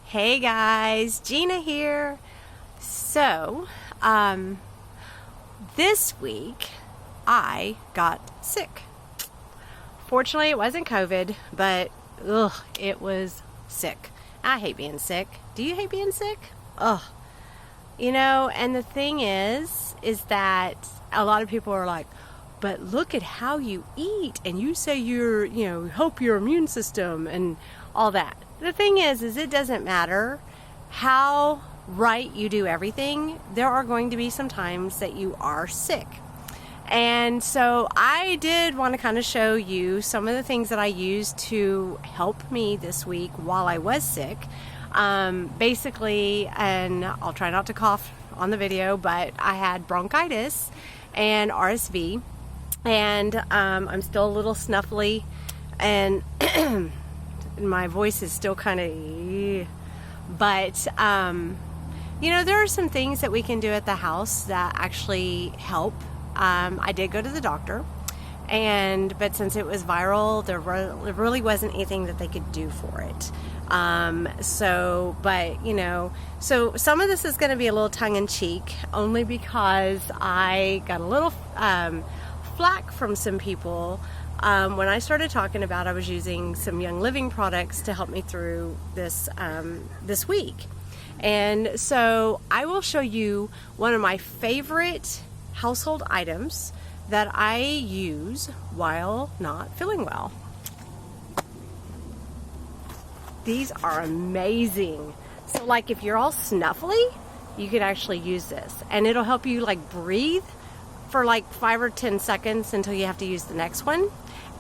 Hey guys, Gina here. So, this week I got sick. Fortunately, it wasn't COVID, but it was sick. I hate being sick. Do you hate being sick? You know, and the thing is that a lot of people are like, but look at how you eat, and you say help your immune system and all that. The thing is it doesn't matter how right you do everything. There are going to be some times that you are sick. And so I did want to kind of show you some of the things that I used to help me this week while I was sick. Basically, and I'll try not to cough on the video, but I had bronchitis and RSV, and I'm still a little snuffly, and my voice is still kind of, but there are some things that we can do at the house that actually help. I did go to the doctor, but since it was viral, there really wasn't anything that they could do for it. So some of this is going to be a little tongue-in-cheek, only because I got a little flack from some people when I started talking about I was using some Young Living products to help me through this week. And so I will show you one of my favorite household items that I use while not feeling well. These are amazing. So like if you're all snuffly, you could actually use this, and it'll help you like breathe for like 5 or 10 seconds until you have to use the next one.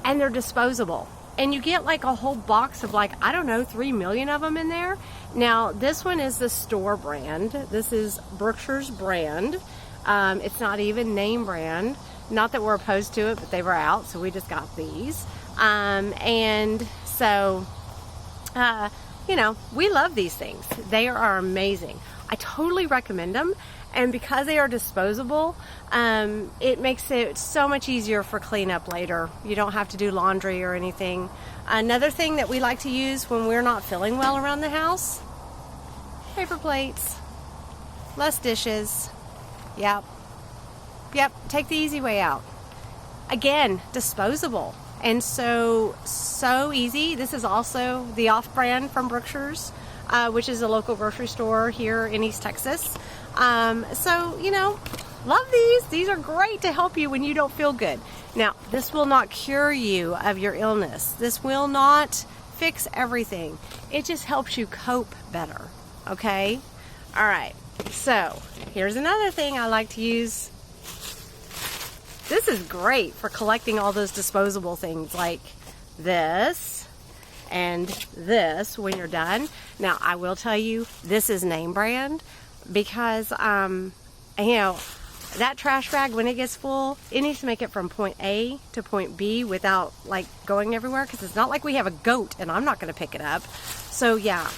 And they're disposable, and you get like a whole box of 3 million of them in there. Now this one is the store brand. This is Brookshire's brand. It's not even name brand. Not that we're opposed to it, but they were out, so we just got these. And so we love these things. They are amazing. I totally recommend them. And because they are disposable, it makes it so much easier for cleanup later. You don't have to do laundry or anything. Another thing that we like to use when we're not feeling well around the house, paper plates, less dishes. Yep, take the easy way out. Again, disposable. And so easy. This is also the off-brand from Brookshire's, which is a local grocery store here in East Texas. Love these. These are great to help you when you don't feel good. Now, this will not cure you of your illness. This will not fix everything. It just helps you cope better, okay? All right, so here's another thing I like to use. This is great for collecting all those disposable things like this and this when you're done. Now, I will tell you, this is name brand, because that trash bag, when it gets full, it needs to make it from point A to point B without going everywhere, because it's not like we have a goat and I'm not going to pick it up. So yeah,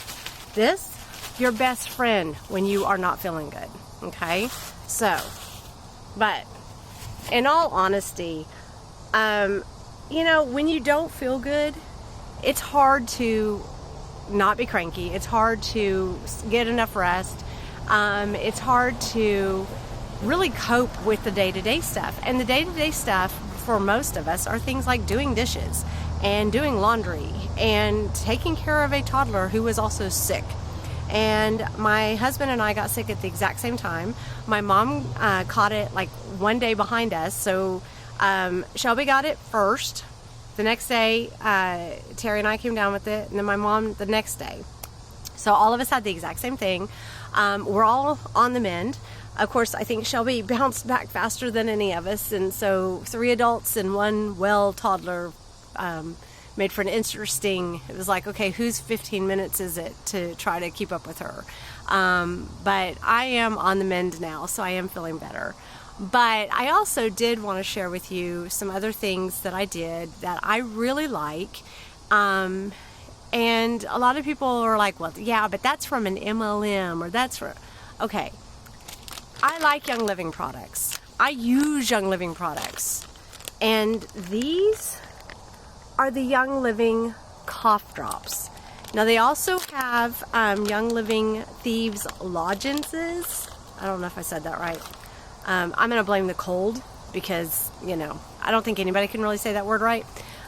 this, your best friend when you are not feeling good. Okay, so, but in all honesty, when you don't feel good, it's hard to not be cranky. It's hard to get enough rest. It's hard to really cope with the day-to-day stuff. And the day-to-day stuff for most of us are things like doing dishes and doing laundry and taking care of a toddler who was also sick. And my husband and I got sick at the exact same time. My mom caught it one day behind us. So Shelby got it first. The next day, Terry and I came down with it, and then my mom the next day. So all of us had the exact same thing. We're all on the mend. Of course, I think Shelby bounced back faster than any of us, and so 3 adults and 1 well toddler made for an interesting, it was okay, whose 15 minutes is it to try to keep up with her? But I am on the mend now, so I am feeling better. But I also did want to share with you some other things that I did that I really like. And a lot of people are like, well, yeah, but that's from an MLM, or that's from, okay. I like Young Living products. I use Young Living products. And these are the Young Living cough drops. Now they also have Young Living Thieves lozenges. I don't know if I said that right. I'm going to blame the cold because, you know, I don't think anybody can really say that word right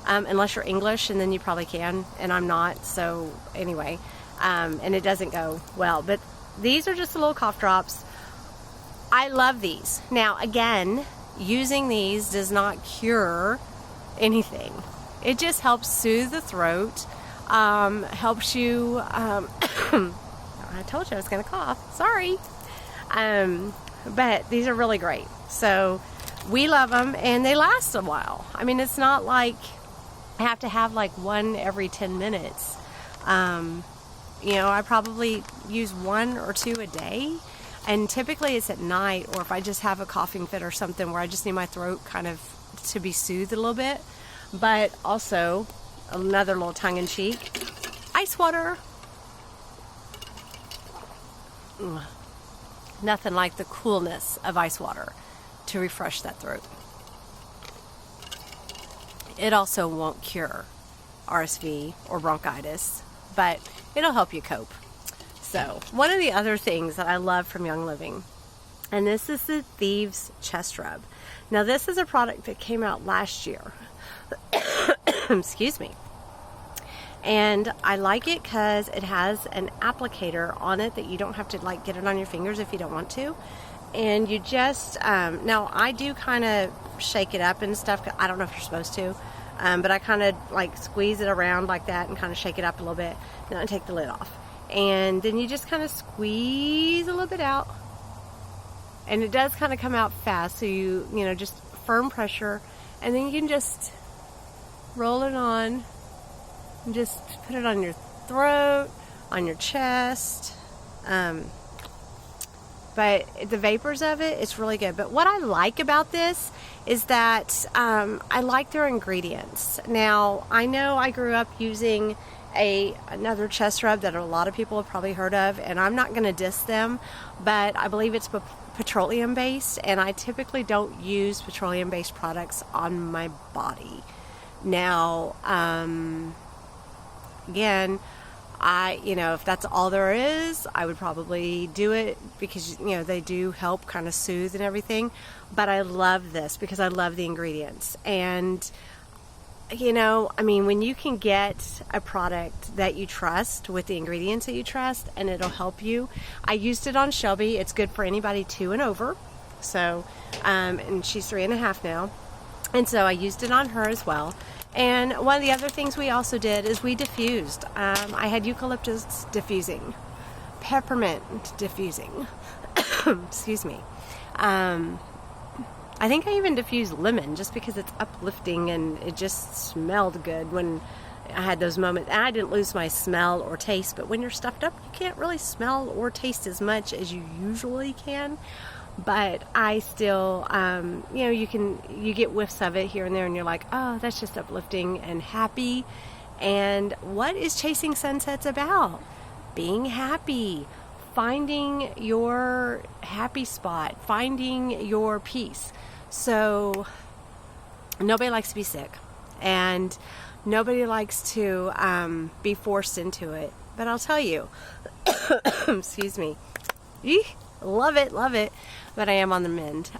unless you're English, and then you probably can, and I'm not. So anyway, and it doesn't go well. But these are just the little cough drops. I love these. Now, again, using these does not cure anything. It just helps soothe the throat, helps you, I told you I was going to cough, sorry. But these are really great. So we love them, and they last a while. I mean, it's not like I have to have like one every 10 minutes. You know, I probably use 1 or 2 a day, and typically it's at night, or if I just have a coughing fit or something where I just need my throat kind of to be soothed a little bit. But also, another little tongue-in-cheek, ice water. Nothing like the coolness of ice water to refresh that throat. It also won't cure RSV or bronchitis, but it'll help you cope. So, one of the other things that I love from Young Living, and this is the Thieves Chest Rub. Now, this is a product that came out last year. Excuse me. And I like it because it has an applicator on it that you don't have to like get it on your fingers if you don't want to. And you just, now I do kind of shake it up and stuff. I don't know if you're supposed to, but I kind of like squeeze it around like that and kind of shake it up a little bit. Then I take the lid off. And then you just kind of squeeze a little bit out. And it does kind of come out fast. So you know, just firm pressure. And then you can just roll it on. And just put it on your throat, on your chest. But the vapors of it, it's really good. But what I like about this is that I like their ingredients. Now, I know I grew up using another chest rub that a lot of people have probably heard of, and I'm not going to diss them, but I believe it's petroleum based, and I typically don't use petroleum based products on my body. Now, again, you know, if that's all there is, I would probably do it because, you know, they do help kind of soothe and everything. But I love this because I love the ingredients. And, you know, I mean, when you can get a product that you trust with the ingredients that you trust and it'll help you. I used it on Shelby. It's good for anybody 2 and over. So, and she's 3.5 now. And so I used it on her as well. And one of the other things we also did is we diffused. I had eucalyptus diffusing, peppermint diffusing. Excuse me. I think I even diffused lemon just because it's uplifting and it just smelled good when I had those moments. And I didn't lose my smell or taste, but when you're stuffed up, you can't really smell or taste as much as you usually can. But I still, you know, you get whiffs of it here and there, and you're like, oh, that's just uplifting and happy. And what is Chasing Sunsets about? Being happy, finding your happy spot, finding your peace. So nobody likes to be sick, and nobody likes to be forced into it. But I'll tell you, excuse me, love it. But I am on the mend.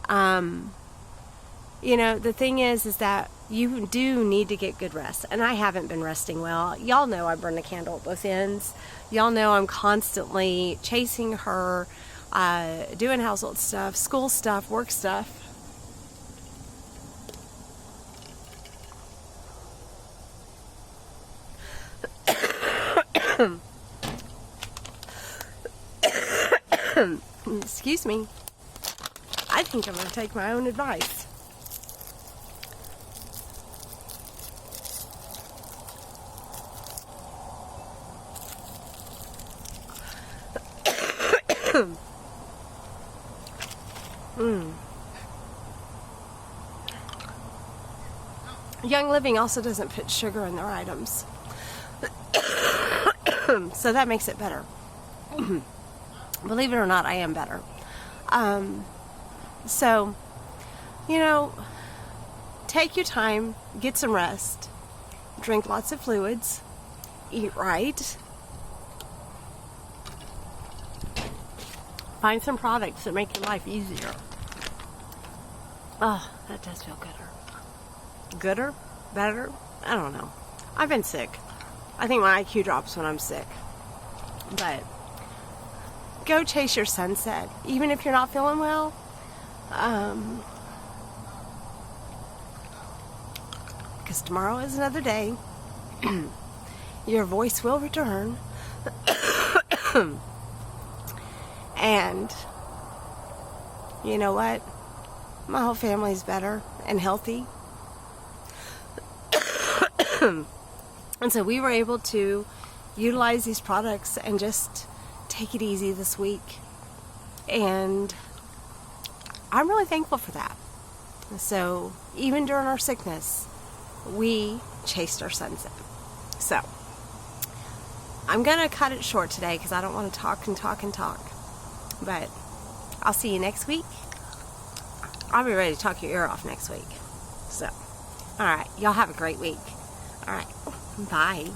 You know, the thing is that you do need to get good rest. And I haven't been resting well. Y'all know I burn the candle at both ends. Y'all know I'm constantly chasing her, doing household stuff, school stuff, work stuff. Excuse me. I think I'm going to take my own advice. Young Living also doesn't put sugar in their items. So that makes it better. Believe it or not, I am better. So, you know, take your time, get some rest, drink lots of fluids, eat right, Find some products that make your life easier. Oh, that does feel gooder. Gooder? Better? I don't know. I've been sick. I think my IQ drops when I'm sick. But go chase your sunset. Even if you're not feeling well. Because tomorrow is another day. Your voice will return. And you know what? My whole family's better and healthy. And so we were able to utilize these products and just take it easy this week. And I'm really thankful for that. So even during our sickness, we chased our sunset. So I'm going to cut it short today because I don't want to talk and talk and talk. But I'll see you next week. I'll be ready to talk your ear off next week. So, all right. Y'all have a great week. All right. Bye.